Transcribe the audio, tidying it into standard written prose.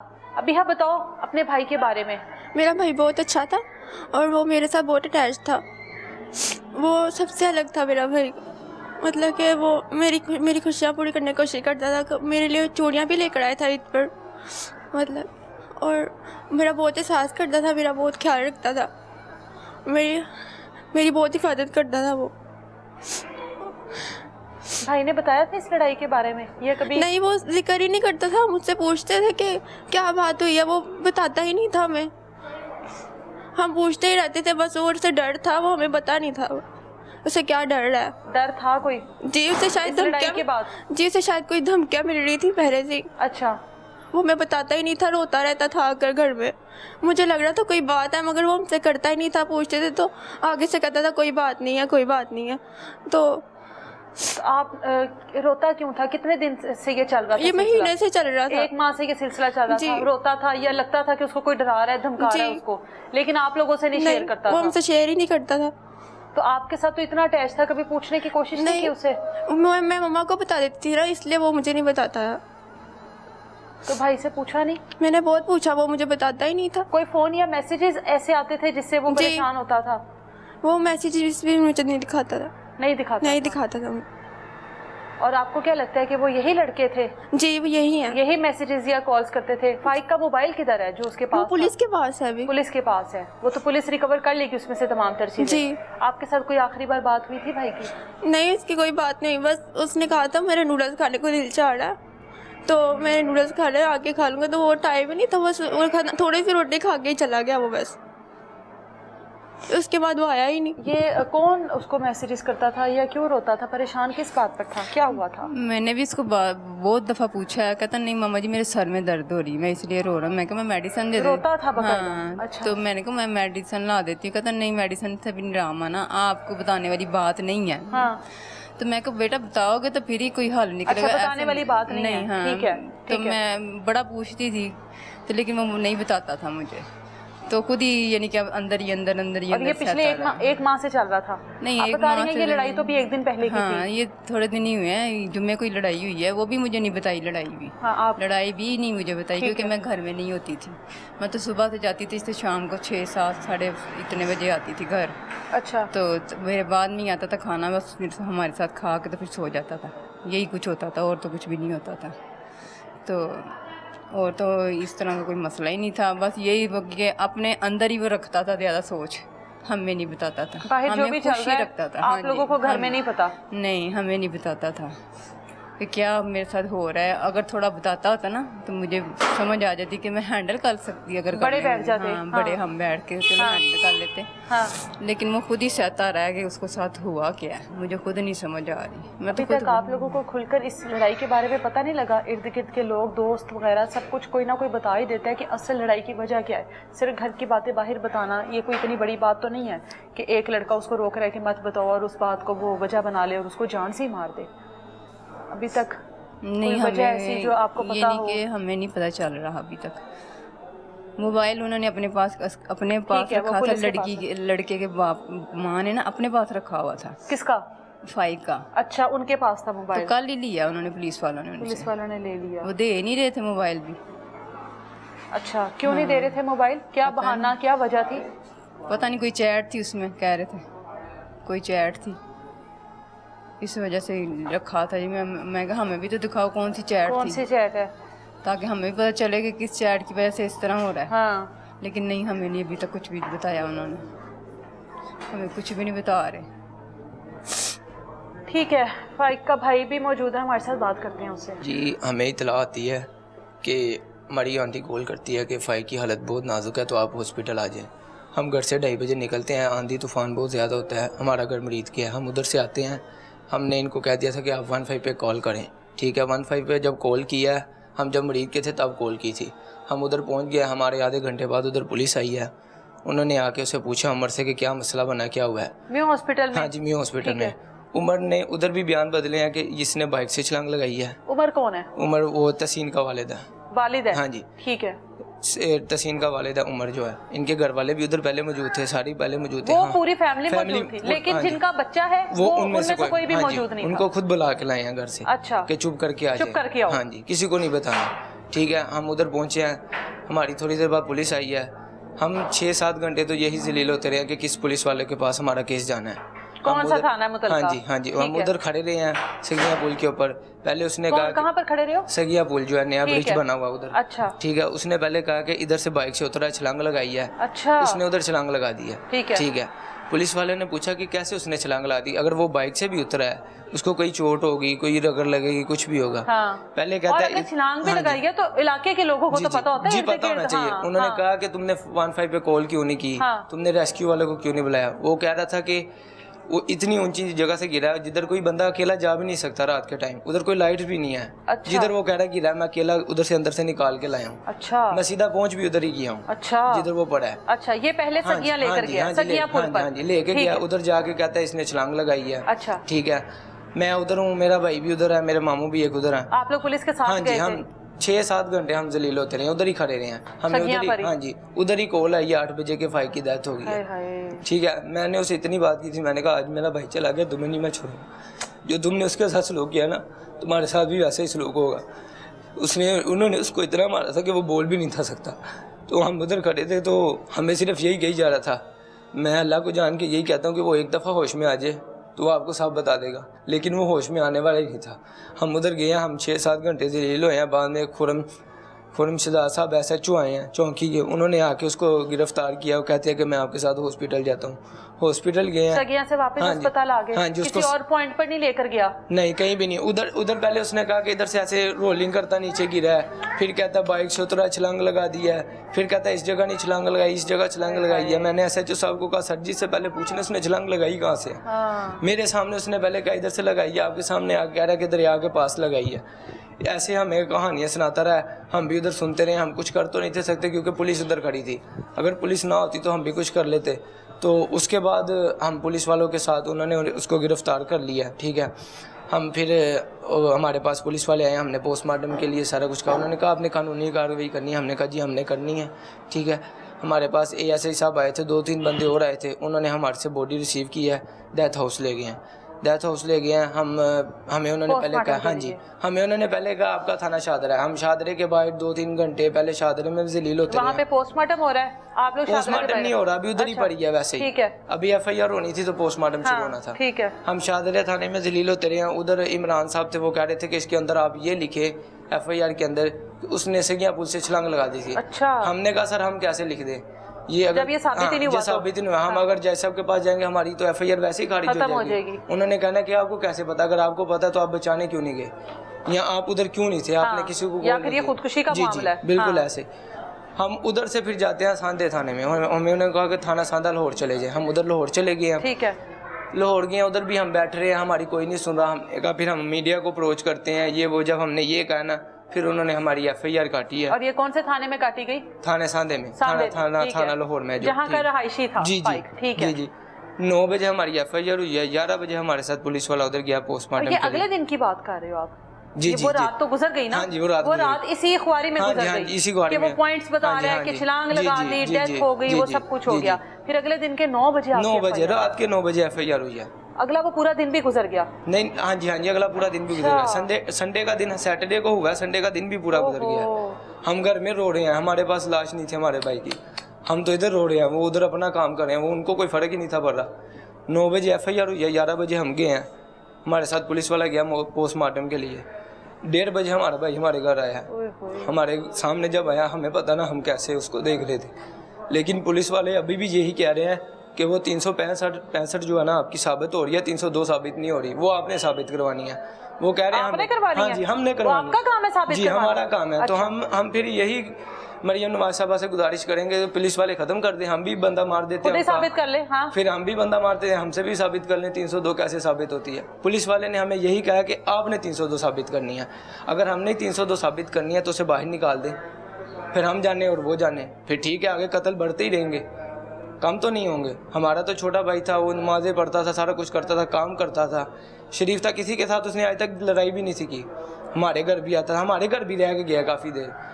अभी हाँ बताओ अपने भाई के बारे में। मेरा भाई बहुत अच्छा था और वो मेरे साथ बहुत अटैच था। वो सबसे अलग था मेरा भाई। मतलब कि वो मेरी खुशियाँ पूरी करने की कोशिश करता था। मेरे लिए चूड़ियाँ भी लेकर आया था ईद पर। मतलब और मेरा बहुत एहसास करता था, मेरा बहुत ख्याल रखता था, मेरी बहुत हिफाजत करता था वो। भाई ने बताया था इस लड़ाई के बारे में या कभी? नहीं, वो जिक्र ही नहीं करता था। मुझसे पूछते थे कि क्या बात हुई है, वो बताता ही नहीं था हमें। हम पूछते ही रहते थे बस। और उसे डर था, वो हमें पता नहीं था उसे क्या डर है। डर था कोई? जी, उसे शायद लड़ाई के बाद जी उसे शायद कोई धमकियाँ मिल रही थी पहले से। अच्छा। वो हमें बताता ही नहीं था, रोता रहता था आकर घर में। मुझे लग रहा था कोई बात है, मगर वो हमसे करता ही नहीं था। पूछते थे तो आगे से कहता था कोई बात नहीं है, कोई बात नहीं है। तो आप रोता क्यों था? कितने दिन से ये चल रहा था? ये महीने से चल रहा था। 1 माह से ये सिलसिला चल रहा था। रोता था या लगता था कि उसको कोई डरा रहा है, धमका रहा है उसको, लेकिन आप लोगों से नहीं शेयर करता था? वो हमसे शेयर ही नहीं करता था। तो आपके साथ तो इतना अटैच था, कभी पूछने की कोशिश नहीं की उसे? मैं मम्मा को बता देती थी ना, इसलिए वो मुझे नहीं बताता था। तो भाई से पूछा नहीं? मैंने बहुत पूछा, वो मुझे बताता ही नहीं था। कोई फोन या मैसेजेस ऐसे आते थे जिससे वो परेशान होता था? वो मैसेजेस भी मुझे नहीं दिखाता था। नहीं दिखाता था। और आपको क्या लगता है कि वो यही लड़के थे? जी, वो यही है। यही मैसेजेस या कॉल्स करते थे? फाइक का मोबाइल किधर है जो उसके पास? वो पुलिस के पास है अभी। पुलिस के पास है? वो तो पुलिस रिकवर कर लेगी उसमें से तमाम तर चीजें। जी। आपके साथ कोई आखिरी बार बात हुई थी भाई की? नहीं, उसकी कोई बात नहीं। बस उसने कहा था मेरे नूडल्स खाने को दिल चाह रहा है, तो मैं नूडल्स खाने आके खा लूँगा। तो वो टाइम ही नहीं था, बस थोड़ी सी रोटी खा के ही चला गया वो बस। उसके बाद वो आया ही नहीं। ये कौन उसको मैसेजेस करता था या क्यों रोता था? परेशान किस बात पर था? क्या हुआ था? मैंने भी इसको बहुत दफ़ा पूछा है। कहता नहीं मामा जी मेरे सर में दर्द हो रही है, मैं इसलिए रो रहा हूँ। मैं कहा मैं मेडिसिन दे दूँ? रोता था बकरा? हाँ। अच्छा। तो मैंने कहा मैं मेडिसिन ला देती हूँ। कहता नहीं मेडिसिन से भी आराम आना, आपको बताने वाली बात नहीं है। हाँ। तो मैं कहा बेटा बताओगे तो फिर ही कोई हल निकलेगा। अच्छा, बताने वाली बात नहीं है। हाँ। ठीक है। तो मैं बड़ा पूछती थी तो लेकिन वो नहीं बताता था मुझे। तो खुद ही यानी कि अंदर ही अंदर और ये पिछले एक माह से चल रहा था? नहीं, आप बता रही हैं ये लड़ाई तो भी एक दिन पहले की थी? हाँ, ये थोड़े दिन ही हुए हैं। जुम्मे कोई लड़ाई हुई है, वो भी मुझे नहीं बताई लड़ाई भी। हाँ, आप लड़ाई भी नहीं मुझे बताई क्योंकि मैं घर में नहीं होती थी। मैं तो सुबह से जाती थी तो शाम को 6, 7, साढ़े इतने बजे आती थी घर। अच्छा। तो मेरे बाद नहीं आता था खाना, बस फिर हमारे साथ खा के तो फिर सो जाता था। यही कुछ होता था और तो कुछ भी नहीं होता था। तो और तो इस तरह का कोई मसला ही नहीं था। बस यही कि अपने अंदर ही वो रखता था ज़्यादा सोच, हमें नहीं बताता था। बाहर जो भी चल रहा है रखता था। आप लोगों को घर में नहीं पता? नहीं, हमें नहीं बताता था कि क्या मेरे साथ हो रहा है। अगर थोड़ा बताता होता ना तो मुझे समझ आ जाती कि मैं हैंडल कर सकती। अगर बड़े बैठ जाते। हाँ, बड़े हम बैठ के चलो हैंडल कर लेते। हाँ। लेकिन वो खुद ही सहता रहा कि उसको साथ हुआ क्या है, मुझे खुद नहीं समझ आ रही। मैं अभी तक आप लोगों को खुलकर इस लड़ाई के बारे में पता नहीं लगा? इर्द गिर्द के लोग, दोस्त वगैरह सब कुछ कोई ना कोई बता ही देता है कि असल लड़ाई की वजह क्या है। सिर्फ घर की बातें बाहर बताना ये कोई इतनी बड़ी बात तो नहीं है कि एक लड़का उसको रोक रहा है कि मत बताओ और उस बात को वो वजह बना ले और उसको जान से ही मार दे। अभी तक नहीं, वजह ऐसी जो आपको पता हो? कि हमें नहीं पता चल रहा अभी तक। मोबाइल उन्होंने अपने पास रखा था। लड़के के बाप माँ ने ना अपने पास रखा हुआ था। किसका? फाइक का। अच्छा, उनके पास था मोबाइल? तो कल ही लिया उन्होंने, पुलिस वालों ने ले लिया। वो दे नहीं रहे थे मोबाइल भी। अच्छा, क्यों नहीं दे रहे थे मोबाइल? क्या बहाना, क्या वजह थी? पता नहीं, कोई चैट थी उसमें, कह रहे थे कोई चैट थी, इस वजह से रखा था जी। मैं कहा हमें भी तो दिखाओ कौन सी चैट थी, कौन सी चैट है, ताकि हमें भी पता चले कि किस चैट की वजह से इस तरह हो रहा है। हाँ। लेकिन नहीं, हमें नहीं अभी तक कुछ भी बताया उन्होंने, हमें कुछ भी नहीं बता रहे। ठीक है, फाइक का भाई भी मौजूद है, हमारे साथ बात करते हैं उससे। जी, हमें इतला आती है कि हमारी आंटी कॉल करती है कि फाइक की हालत बहुत नाजुक है तो आप हॉस्पिटल आ जाएं। हम घर से 2:30 बजे निकलते हैं, आंधी तूफ़ान बहुत ज़्यादा होता है, हमारा घर मरीद के है। हम उधर से आते हैं, हमने इनको कह दिया था कि आप 15 पे कॉल करें। ठीक है, 15 पे जब कॉल किया है, हम जब मरीज के थे तब कॉल की थी। हम उधर पहुंच गए, हमारे आधे घंटे बाद उधर पुलिस आई है। उन्होंने आके उससे पूछा उमर से कि क्या मसला बना, क्या हुआ है। म्यू हॉस्पिटल में? हाँ जी, म्यू हॉस्पिटल में। उमर ने उधर भी बयान बदले हैं कि जिसने बाइक से छलांग लगाई है। उमर कौन है? उमर वो तसीन का वालिद है। वालिद है? हाँ जी, ठीक है। तसीन का वालिद है उमर जो है। इनके घर वाले भी उधर पहले मौजूद थे, सारी पहले मौजूद थे। वो हाँ, पूरी फैमिली मौजूद थी, लेकिन जिनका बच्चा है वो उनमें से कोई भी मौजूद नहीं था। उनको खुद बुला के लाए हैं घर से। अच्छा, कि चुप करके आ जाए। चुप करके आओ। हाँ जी, किसी को नहीं बताना। ठीक है, हम उधर पहुँचे हैं, हमारी थोड़ी देर बाद पुलिस आई है। हम 6-7 घंटे तो यही जलील होते रहे कि किस पुलिस वाले के पास हमारा केस जाना है। कौन सा थाना है मुतलका? हाँ जी हम उधर खड़े रहे हैं सगिया पुल के ऊपर। पहले उसने कहा कहाँ पर खड़े रहे हो? सगिया पुल जो है नया ब्रिज बना हुआ उधर। अच्छा ठीक है, उसने पहले कहा कि इधर से बाइक से उतरा, छलांग लगाई है। अच्छा उसने उधर छलांग लगा दी है। ठीक है, पुलिस वाले ने पूछा कि कैसे उसने छलांग लगा दी, अगर वो बाइक से भी उतरा है उसको कोई चोट होगी, कोई रगड़ लगेगी, कुछ भी होगा। पहले कहता है छलांग भी लगाई है तो इलाके के लोगों को तो पता होता है। जी पता होना चाहिए। उन्होंने कहा कि तुमने 15 पे कॉल क्यों नहीं की, तुमने रेस्क्यू वाले को क्यों नहीं बुलाया। वो कह रहा था कि वो इतनी ऊंची जगह से गिरा है जिधर कोई बंदा अकेला जा भी नहीं सकता रात के टाइम, उधर कोई लाइट भी नहीं है। अच्छा। जिधर वो कह रहा है गिरा, मैं अकेला उधर से अंदर से निकाल के लाया हूँ। अच्छा। मैं सीधा पहुंच भी उधर ही किया हूँ। अच्छा। जिधर वो पड़ा है। अच्छा, ये पहले सगिया लेकर गया, सगिया पुल पर। हाँ जी लेके गया, उधर जाके कहता है इसने छलांग लगाई है। अच्छा ठीक है, मैं उधर हूँ, मेरा भाई भी उधर है, मेरे मामू भी एक उधर है। आप लोग पुलिस के साथ गए थे? हम 6-7 घंटे हम जलील होते रहे, उधर ही खड़े रहे हैं। हमें उधर ही, हाँ जी उधर ही कॉल आई 8 बजे के भाई की डेथ हो गई है। ठीक है, मैंने उसे इतनी बात की थी, मैंने कहा आज मेरा भाई चला गया, तुम्हें नहीं मैं छोड़ूंगा। जो तुमने उसके साथ सलूक किया ना, तुम्हारे साथ भी वैसे ही सलूक होगा। उन्होंने उसको इतना मारा था कि वो बोल भी नहीं था सकता। तो हम उधर खड़े थे, तो हमें सिर्फ यही कही जा रहा था, मैं अल्लाह को जान के यही कहता हूँ कि वो एक दफ़ा होश में आ जाए तो वो आपको सब बता देगा। लेकिन वो होश में आने वाला ही नहीं था। हम उधर गए हैं, हम 6-7 घंटे से जलील हुए हैं। बाद में खुरमशदा साहब SHO आए हैं चौकी के, उन्होंने आके उसको गिरफ्तार किया। वो कहते हैं कि मैं आपके साथ हॉस्पिटल जाता हूँ। हॉस्पिटल गए हैं, सगिया से वापस अस्पताल आ गए। हाँ जी, किसी और पॉइंट पर नहीं लेकर गया? नहीं, कहीं भी नहीं। उधर पहले उसने कहा कि इधर से ऐसे रोलिंग करता नीचे गिरा है, फिर कहता बाइक से उतरा, छलांग लगा दिया है, फिर कहता इस जगह नहीं छलांग लगाई, इस जगह छलांग लगाई है। मैंने SHO साहब को कहा सर जी से पहले पूछने उसने छलांग लगाई कहाँ से। मेरे सामने उसने पहले कहा इधर से लगाई है, आपके सामने आके कह रहा है कि दरिया के पास लगाई है। ऐसे हमें कहानियाँ सुनाता रहा, हम भी उधर सुनते रहे। हम कुछ कर तो नहीं थे सकते क्योंकि पुलिस उधर खड़ी थी। अगर पुलिस ना होती तो हम भी कुछ कर लेते। तो उसके बाद हम पुलिस वालों के साथ, उन्होंने उसको गिरफ्तार कर लिया। ठीक है, हम फिर हमारे पास पुलिस वाले आए, हमने पोस्टमार्टम के लिए सारा कुछ कहा। उन्होंने कहा आपने कानूनी कार्रवाई करनी है। हमने कहा जी हमने करनी है। ठीक है, हमारे पास ASI साहब आए थे, 2-3 बंदे और आए थे। उन्होंने हमारे से बॉडी रिसीव की है, डेथ हाउस ले गए हैं। हमें उन्होंने पहले कहा, हाँ जी हमें उन्होंने पहले कहा आपका थाना शादरा है। हम शादरे के बाद 2-3 घंटे पहले शादरे में जलील होते हैं। वहाँ पे पोस्टमार्टम हो रहा है, आप लोग पोस्टमार्टम नहीं हो रहा, अभी उधर ही पड़ी है वैसे ही। ठीक है, अभी FIR होनी थी तो पोस्टमार्टम शुरू होना था। ठीक है, हम शादरे थाने में जलील होते रहे हैं। उधर इमरान साहब थे, वो कह रहे थे कि इसके अंदर आप ये लिखे FIR के अंदर उसने सगिया पुल से छलांग लगा दी थी। अच्छा। हमने कहा सर हम कैसे लिख दें, ये अगर जब ये साबित ही नहीं हुआ, साबित ही नहीं हुआ, हम अगर जज साहब के पास जाएंगे हमारी तो FIR वैसे ही खारिज हो जाएगी। उन्होंने कहना कि आपको कैसे पता, अगर आपको पता तो आप बचाने क्यों नहीं गए, या आप उधर क्यों नहीं थे, आपने किसी को या फिर ये खुदकुशी का मामला है। बिल्कुल ऐसे। हम उधर से फिर जाते हैं सांदे थाने में। हमें उन्होंने कहा कि थाना सांदा लाहौर चले जाए। हम उधर लाहौर चले गए हैं। ठीक है, लाहौर गए, उधर भी हम बैठ रहे हैं, हमारी कोई नहीं सुन रहा। हमने कहा फिर हम मीडिया को अप्रोच करते हैं, ये वो। जब हमने ये कहा ना, फिर उन्होंने हमारी FIR काटी है। और ये कौन से थाने में काटी गई? थाने सांदे में, थाना लाहौर में, जहाँ का रहायशी था। जी जी, ठीक है जी। 9 बजे हमारी FIR हुई है, 11 बजे हमारे साथ पुलिस वाला उधर गया पोस्टमार्टम। ये अगले दिन की बात कर रहे हो आप? जी जी, वो रात तो गुजर गई ना? हाँ जी, वो रात इसी ख्वारी में गुजर गई, इसी ख्वारी में। वो पॉइंट्स बता रहे हैं कि छलांग लगा दी, डेथ हो गई, वो सब कुछ हो गया। फिर अगले दिन के 9 बजे रात के 9 बजे FIR हुई है। अगला वो पूरा दिन भी गुजर गया? नहीं, हाँ जी, अगला पूरा दिन भी गुजर गया। संडे का दिन, सैटरडे को हुआ, संडे का दिन भी पूरा गुजर गया। हम घर में रो रहे हैं, हमारे पास लाश नहीं थी हमारे भाई की। हम तो इधर रो रहे हैं, वो उधर अपना काम कर रहे हैं, वो उनको कोई फर्क ही नहीं था पड़ रहा। 9 बजे FIR हुई है, 11 बजे हम गए हैं। हमारे साथ पुलिस वाला गया पोस्टमार्टम के लिए। 1:30 बजे हमारा भाई हमारे घर आया। हमारे सामने जब आया, हमें पता ना हम कैसे उसको देख रहे थे। लेकिन पुलिस वाले अभी भी यही कह रहे हैं कि वो 365 जो है ना आपकी साबित हो रही है, 302 साबित नहीं हो रही, वो आपने साबित करवानी है। वो कह रहे हैं आपने करवानी है? हाँ जी, हमने करवानी। आपका काम है साबित जी, हमारा काम है। तो हम फिर यही मरियम नवाज साहबा से गुजारिश करेंगे, पुलिस वाले खत्म कर दें, हम भी बंदा मार देते हैं, साबित कर ले। हाँ, फिर हम भी बंदा मारते हैं, हमसे भी साबित कर लें। 302 कैसे साबित होती है? पुलिस वाले ने हमें यही कहा कि आपने 302 साबित करनी है। अगर हमने 302 साबित करनी है तो उसे बाहर निकाल दें, फिर हम जाने और वो जाने, फिर ठीक है, आगे कत्ल बढ़ते ही रहेंगे, कम तो नहीं होंगे। हमारा तो छोटा भाई था, वो नमाज़ें पढ़ता था, सारा कुछ करता था, काम करता था, शरीफ था, किसी के साथ उसने आज तक लड़ाई भी नहीं सीखी। हमारे घर भी आता था, हमारे घर भी रह के गया काफ़ी देर।